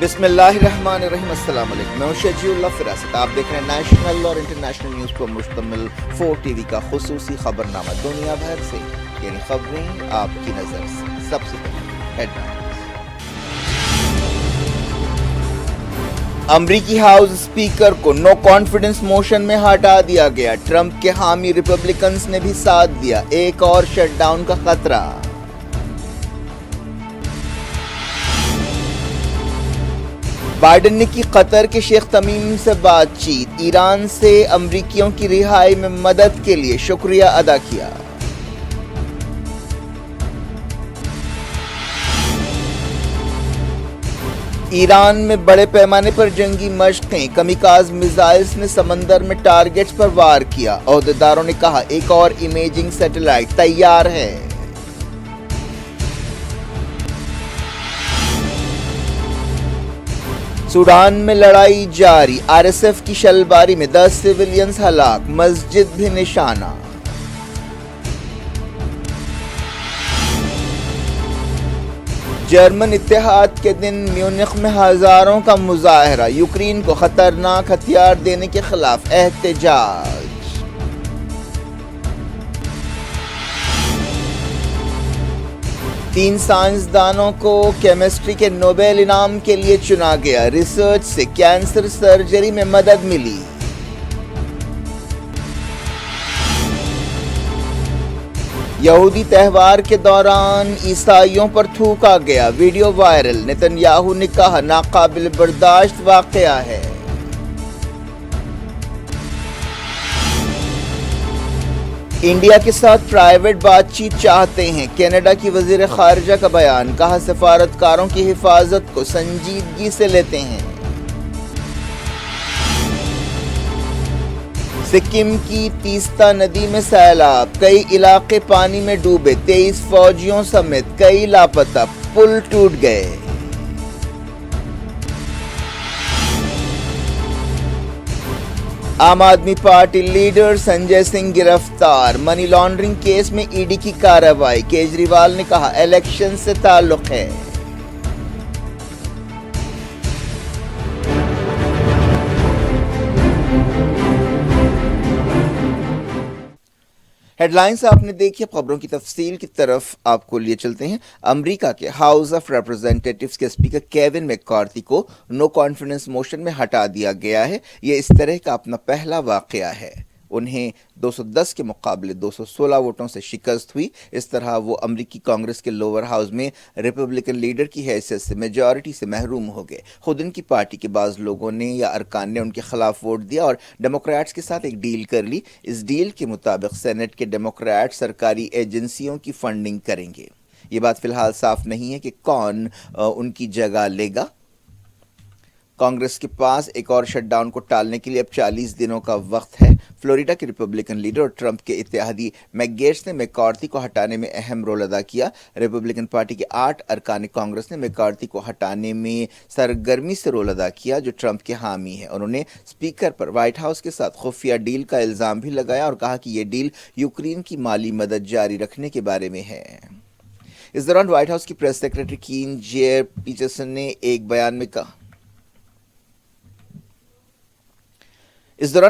بسم اللہ الرحمن الرحیم، السلام علیکم، میں ہوں شجیع اللہ فراست۔ آپ دیکھ رہے ہیں نیشنل اور انٹرنیشنل نیوز پر مشتمل 4 ٹی وی کا خصوصی خبرنامہ دنیا بھر سے، یعنی خبریں آپ کی نظر سے۔ سب سے پہلے ہیڈ لائنز۔ امریکی ہاؤس اسپیکر کو نو کانفیڈنس موشن میں ہٹا دیا گیا، ٹرمپ کے حامی ریپبلکنز نے بھی ساتھ دیا، ایک اور شٹ ڈاؤن کا خطرہ۔ بائیڈن نے کی قطر کے شیخ تمیم سے بات چیت، ایران سے امریکیوں کی رہائی میں مدد کے لیے شکریہ ادا کیا۔ ایران میں بڑے پیمانے پر جنگی مشقیں، کمیکاز میزائلز نے سمندر میں ٹارگٹس پر وار کیا، عہدیداروں نے کہا ایک اور امیجنگ سیٹلائٹ تیار ہے۔ سوڈان میں لڑائی جاری، آر ایس ایف کی شلباری میں 10 سویلینز ہلاک، مسجد بھی نشانہ۔ جرمن اتحاد کے دن میونخ میں ہزاروں کا مظاہرہ، یوکرین کو خطرناک ہتھیار دینے کے خلاف احتجاج۔ 3 سائنسدانوں کو کیمسٹری کے نوبل انعام کے لیے چنا گیا، ریسرچ سے کینسر سرجری میں مدد ملی۔ یہودی تہوار کے دوران عیسائیوں پر تھوکا گیا، ویڈیو وائرل، نتن یاہو نے کہا ناقابل برداشت واقعہ ہے۔ انڈیا کے ساتھ پرائیویٹ بات چیت چاہتے ہیں، کینیڈا کی وزیر خارجہ کا بیان، کہا سفارتکاروں کی حفاظت کو سنجیدگی سے لیتے ہیں۔ سکم کی تیستا ندی میں سیلاب، کئی علاقے پانی میں ڈوبے، 23 فوجیوں سمیت کئی لاپتہ، پل ٹوٹ گئے۔ عام آدمی پارٹی لیڈر سنجے سنگھ گرفتار، منی لانڈرنگ کیس میں ای ڈی کی کارروائی، کیجریوال نے کہا الیکشن سے تعلق ہے۔ ہیڈ لائنز آپ نے دیکھی، اب خبروں کی تفصیل کی طرف آپ کو لیے چلتے ہیں۔ امریکہ کے ہاؤس آف ریپرزینٹیٹیوز کے اسپیکر کیون میک کارتھی کو نو کانفیڈنس موشن میں ہٹا دیا گیا ہے۔ یہ اس طرح کا اپنا پہلا واقعہ ہے۔ انہیں 210 کے مقابلے 216 ووٹوں سے شکست ہوئی۔ اس طرح وہ امریکی کانگریس کے لوور ہاؤس میں ریپبلکن لیڈر کی حیثیت سے میجارٹی سے محروم ہو گئے۔ خود ان کی پارٹی کے بعض لوگوں نے یا ارکان نے ان کے خلاف ووٹ دیا اور ڈیموکریٹس کے ساتھ ایک ڈیل کر لی۔ اس ڈیل کے مطابق سینٹ کے ڈیموکریٹ سرکاری ایجنسیوں کی فنڈنگ کریں گے۔ یہ بات فی الحال صاف نہیں ہے کہ کون ان کی جگہ لے گا۔ کانگریس کے پاس ایک اور شٹ ڈاؤن کو ٹالنے کے لیے اب 40 دنوں کا وقت ہے۔ فلوریڈا کے ریپبلکن لیڈر اور ٹرمپ کے اتحادی میک گیٹس نے میک کارتھی کو ہٹانے میں اہم رول ادا کیا۔ ریپبلکن پارٹی کے 8 ارکان کانگریس نے میک کارتھی کو ہٹانے میں سرگرمی سے رول ادا کیا، جو ٹرمپ کے حامی ہیں۔ انہوں نے اسپیکر پر وائٹ ہاؤس کے ساتھ خفیہ ڈیل کا الزام بھی لگایا اور کہا کہ یہ ڈیل یوکرین کی مالی مدد جاری رکھنے کے بارے میں ہے۔ اس دوران وائٹ ہاؤس کی پریس سیکرٹری کین جیئر پیٹرسن نے ایک بیان میں کہا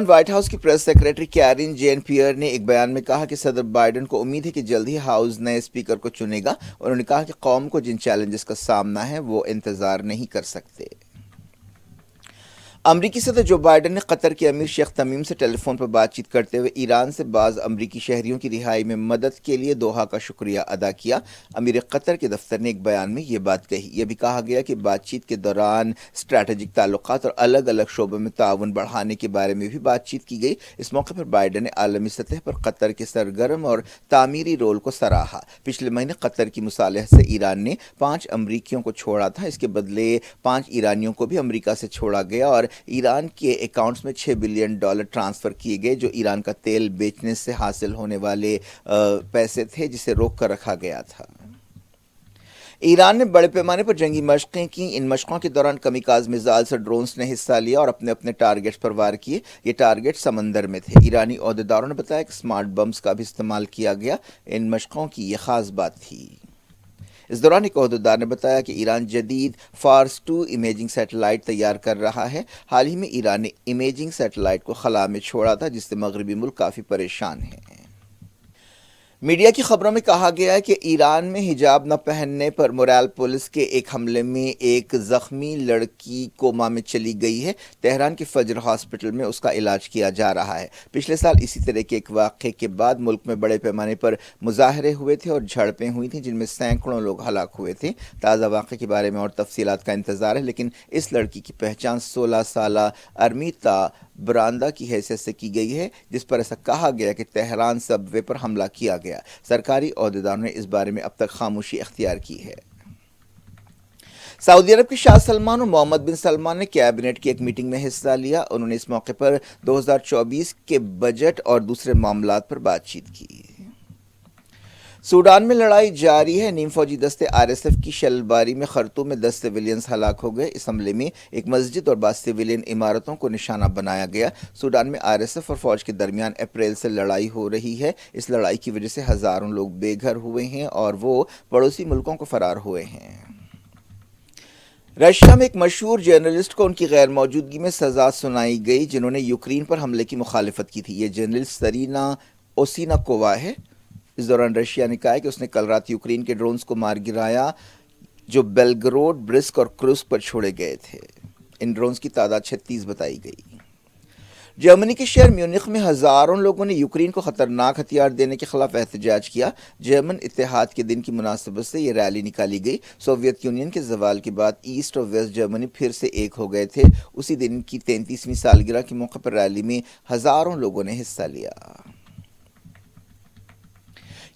وائٹ ہاؤس کی press secretary Karine Jean Pierre نے ایک بیان میں کہا کہ صدر بائیڈن کو امید ہے کہ جلد ہی ہاؤس نئے اسپیکر کو چنے گا۔ انہوں نے کہا کہ قوم کو جن چیلنجز کا سامنا ہے وہ انتظار نہیں کر سکتے۔ امریکی صدر جو بائیڈن نے قطر کے امیر شیخ تمیم سے ٹیلی فون پر بات چیت کرتے ہوئے ایران سے بعض امریکی شہریوں کی رہائی میں مدد کے لیے دوحہ کا شکریہ ادا کیا۔ امیر قطر کے دفتر نے ایک بیان میں یہ بات کہی۔ یہ بھی کہا گیا کہ بات چیت کے دوران اسٹریٹجک تعلقات اور الگ الگ شعبوں میں تعاون بڑھانے کے بارے میں بھی بات چیت کی گئی۔ اس موقع پر بائیڈن نے عالمی سطح پر قطر کے سرگرم اور تعمیری رول کو سراہا۔ پچھلے مہینے قطر کی مصالحت سے ایران نے 5 امریکیوں کو چھوڑا تھا، اس کے بدلے 5 ایرانیوں کو بھی امریکہ سے چھوڑا گیا اور ایران کے اکاؤنٹس میں $6 بلین ٹرانسفر کیے گئے، جو ایران کا تیل بیچنے سے حاصل ہونے والے پیسے تھے جسے روک کر رکھا گیا تھا۔ ایران نے بڑے پیمانے پر جنگی مشقیں کیں۔ ان مشقوں کے دوران کمیکاز میزائلز اور ڈرونز نے حصہ لیا اور اپنے اپنے ٹارگٹس پر وار کیے۔ یہ ٹارگٹ سمندر میں تھے۔ ایرانی عہدیداروں نے بتایا کہ سمارٹ بمز کا بھی استعمال کیا گیا۔ ان مشقوں کی یہ خاص بات تھی۔ اس دوران ایک عہدیدار نے بتایا کہ ایران جدید فارس 2 امیجنگ سیٹلائٹ تیار کر رہا ہے۔ حال ہی میں ایران نے امیجنگ سیٹلائٹ کو خلا میں چھوڑا تھا، جس سے مغربی ملک کافی پریشان ہیں۔ میڈیا کی خبروں میں کہا گیا ہے کہ ایران میں حجاب نہ پہننے پر موریل پولیس کے ایک حملے میں ایک زخمی لڑکی کوما میں چلی گئی ہے۔ تہران کے فجر ہاسپٹل میں اس کا علاج کیا جا رہا ہے۔ پچھلے سال اسی طرح کے ایک واقعے کے بعد ملک میں بڑے پیمانے پر مظاہرے ہوئے تھے اور جھڑپیں ہوئی تھیں، جن میں سینکڑوں لوگ ہلاک ہوئے تھے۔ تازہ واقعے کے بارے میں اور تفصیلات کا انتظار ہے، لیکن اس لڑکی کی پہچان 16 سالہ ارمیتا براندا کی حیثیت سے کی گئی ہے، جس پر ایسا کہا گیا کہ تہران سب وے پر حملہ کیا گیا۔ سرکاری عہدیداروں نے اس بارے میں اب تک خاموشی اختیار کی ہے۔ سعودی عرب کے شاہ سلمان اور محمد بن سلمان نے کیبنٹ کی ایک میٹنگ میں حصہ لیا۔ انہوں نے اس موقع پر 2024 کے بجٹ اور دوسرے معاملات پر بات چیت کی۔ سوڈان میں لڑائی جاری ہے۔ نیم فوجی دستے RSF کی شلباری میں خرطوم میں 10 سویلینز ہلاک ہو گئے۔ اس حملے میں ایک مسجد اور بعض سویلین عمارتوں کو نشانہ بنایا گیا۔ سوڈان میں RSF اور فوج کے درمیان اپریل سے لڑائی ہو رہی ہے۔ اس لڑائی کی وجہ سے ہزاروں لوگ بے گھر ہوئے ہیں اور وہ پڑوسی ملکوں کو فرار ہوئے ہیں۔ رشیا میں ایک مشہور جرنلسٹ کو ان کی غیر موجودگی میں سزا سنائی گئی، جنہوں نے یوکرین پر حملے کی مخالفت کی تھی۔ یہ جرنلسٹ سرینا اوسیناکووا ہے۔ اس دوران رشیا نے کہا کہ اس نے کل رات یوکرین کے ڈرونز کو مار گرایا جو بیلگروڈ، برسک اور کروسک پر چھوڑے گئے تھے۔ ان ڈرونز کی تعداد 36 بتائی گئی۔ جرمنی کے شہر میونخ میں ہزاروں لوگوں نے یوکرین کو خطرناک ہتھیار دینے کے خلاف احتجاج کیا۔ جرمن اتحاد کے دن کی مناسبت سے یہ ریلی نکالی گئی۔ سوویت یونین کے زوال کے بعد ایسٹ اور ویسٹ جرمنی پھر سے ایک ہو گئے تھے۔ اسی دن کی 33ویں سالگرہ کے موقع پر ریلی میں ہزاروں لوگوں نے حصہ لیا۔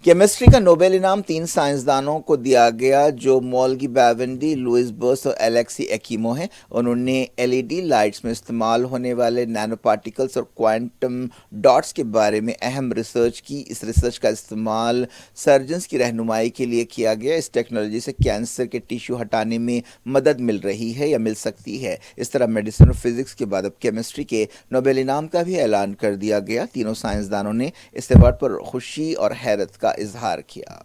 کیمسٹری کا نوبل انعام 3 سائنسدانوں کو دیا گیا جو مولگی بیونڈی، لوئس برس اور الیکسی ایکیمو ہیں۔ انہوں نے LED لائٹس میں استعمال ہونے والے نینو پارٹیکلز اور کوانٹم ڈاٹس کے بارے میں اہم ریسرچ کی۔ اس ریسرچ کا استعمال سرجنز کی رہنمائی کے لیے کیا گیا۔ اس ٹیکنالوجی سے کینسر کے ٹیشو ہٹانے میں مدد مل رہی ہے یا مل سکتی ہے۔ اس طرح میڈیسن اور فزکس کے بعد اب کیمسٹری کے نوبل انعام کا بھی اعلان کر دیا گیا۔ تینوں سائنسدانوں نے اس ایوارڈ پر خوشی اور حیرت کا اظہار کیا۔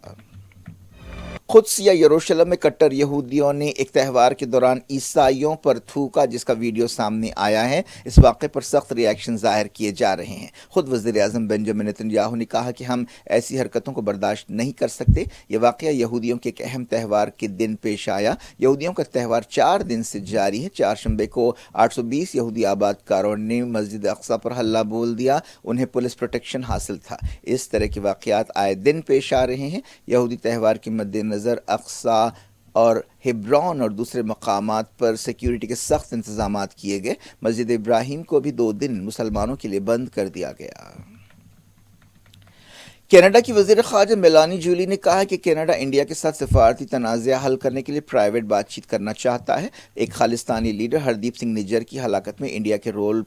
قدس یا یروشلم میں کٹر یہودیوں نے ایک تہوار کے دوران عیسائیوں پر تھوکا، جس کا ویڈیو سامنے آیا ہے۔ اس واقعے پر سخت ری ایکشن ظاہر کیے جا رہے ہیں۔ خود وزیر اعظم بنجامن نتنیاہو نے کہا کہ ہم ایسی حرکتوں کو برداشت نہیں کر سکتے۔ یہ واقعہ یہودیوں کے ایک اہم تہوار کے دن پیش آیا۔ یہودیوں کا تہوار 4 دن سے جاری ہے۔ چہارشنبے کو 820 یہودی آباد کاروں نے مسجد اقصی پر حلہ بول دیا۔ انہیں پولیس پروٹیکشن حاصل تھا۔ اس طرح کے واقعات آئے دن پیش آ رہے ہیں۔ یہودی تہوار کے مد نظر اقصی اور ہبرون اور دوسرے مقامات پر سیکیورٹی کے سخت انتظامات کیے گئے۔ مسجد ابراہیم کو بھی 2 دن مسلمانوں کے لیے بند کر دیا گیا۔ کینیڈا کی وزیر خارجہ میلانی جولی نے کہا کہ کینیڈا انڈیا کے ساتھ سفارتی تنازعہ حل کرنے کے لیے پرائیویٹ بات چیت کرنا چاہتا ہے۔ ایک خالستانی لیڈر ہردیپ سنگھ نجر کی ہلاکت میں انڈیا کے رول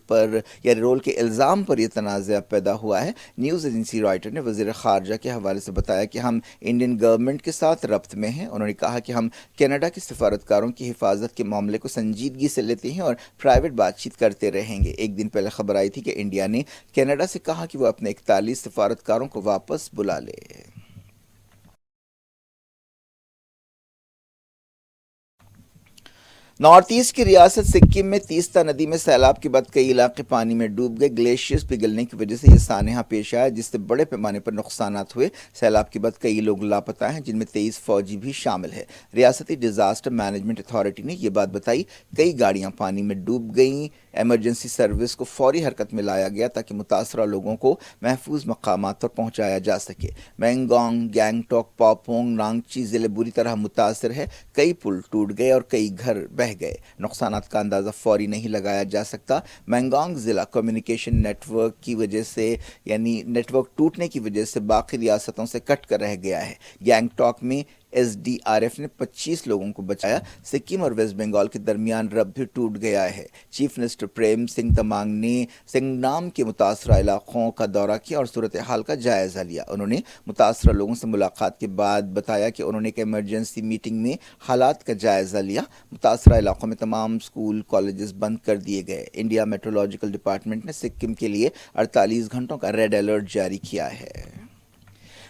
کے الزام پر یہ تنازعہ پیدا ہوا ہے۔ نیوز ایجنسی رائٹر نے وزیر خارجہ کے حوالے سے بتایا کہ ہم انڈین گورنمنٹ کے ساتھ ربط میں ہیں۔ انہوں نے کہا کہ ہم کینیڈا کے سفارتکاروں کی حفاظت کے معاملے کو سنجیدگی سے لیتے ہیں اور پرائیویٹ بات چیت کرتے رہیں گے۔ ایک دن پہلے خبر آئی تھی کہ انڈیا نے کینیڈا سے کہا کہ وہ اپنے 41 سفارتکاروں کو واپس بلا لے۔ نارتھ ایسٹ کی ریاست سکم میں تیستا ندی میں سیلاب کے بعد کئی علاقے پانی میں ڈوب گئے۔ گلیشیئرز پگھلنے کی وجہ سے یہ سانحہ پیش آیا، جس سے بڑے پیمانے پر نقصانات ہوئے۔ سیلاب کے بعد کئی لوگ لاپتہ ہیں، جن میں 23 فوجی بھی شامل ہیں۔ ریاستی ڈیزاسٹر مینجمنٹ اتھارٹی نے یہ بات بتائی۔ کئی گاڑیاں پانی میں ڈوب گئیں۔ ایمرجنسی سروس کو فوری حرکت میں لایا گیا تاکہ متاثرہ لوگوں کو محفوظ مقامات پر پہنچایا جا سکے۔ مینگونگ، گینگٹوک، پاپونگ، نانگچی ضلع بری طرح متاثر ہے۔ کئی پل ٹوٹ گئے اور کئی گھر بہہ گئے۔ نقصانات کا اندازہ فوری نہیں لگایا جا سکتا۔ مینگونگ ضلع کمیونیکیشن نیٹ ورک ٹوٹنے کی وجہ سے باقی ریاستوں سے کٹ کر رہ گیا ہے۔ گینگٹوک میں SDRF نے 25 لوگوں کو بچایا۔ سکم اور ویسٹ بنگال کے درمیان ربط بھی ٹوٹ گیا ہے۔ چیف منسٹر پریم سنگھ تمانگ نے سنگنام کے متاثرہ علاقوں کا دورہ کیا اور صورتحال کا جائزہ لیا۔ انہوں نے متاثرہ لوگوں سے ملاقات کے بعد بتایا کہ انہوں نے ایک ایمرجنسی میٹنگ میں حالات کا جائزہ لیا۔ متاثرہ علاقوں میں تمام اسکول، کالجز بند کر دیے گئے۔ انڈیا میٹرولوجیکل ڈپارٹمنٹ نے سکم کے لیے 48 گھنٹوں کا ریڈ الرٹ جاری کیا ہے۔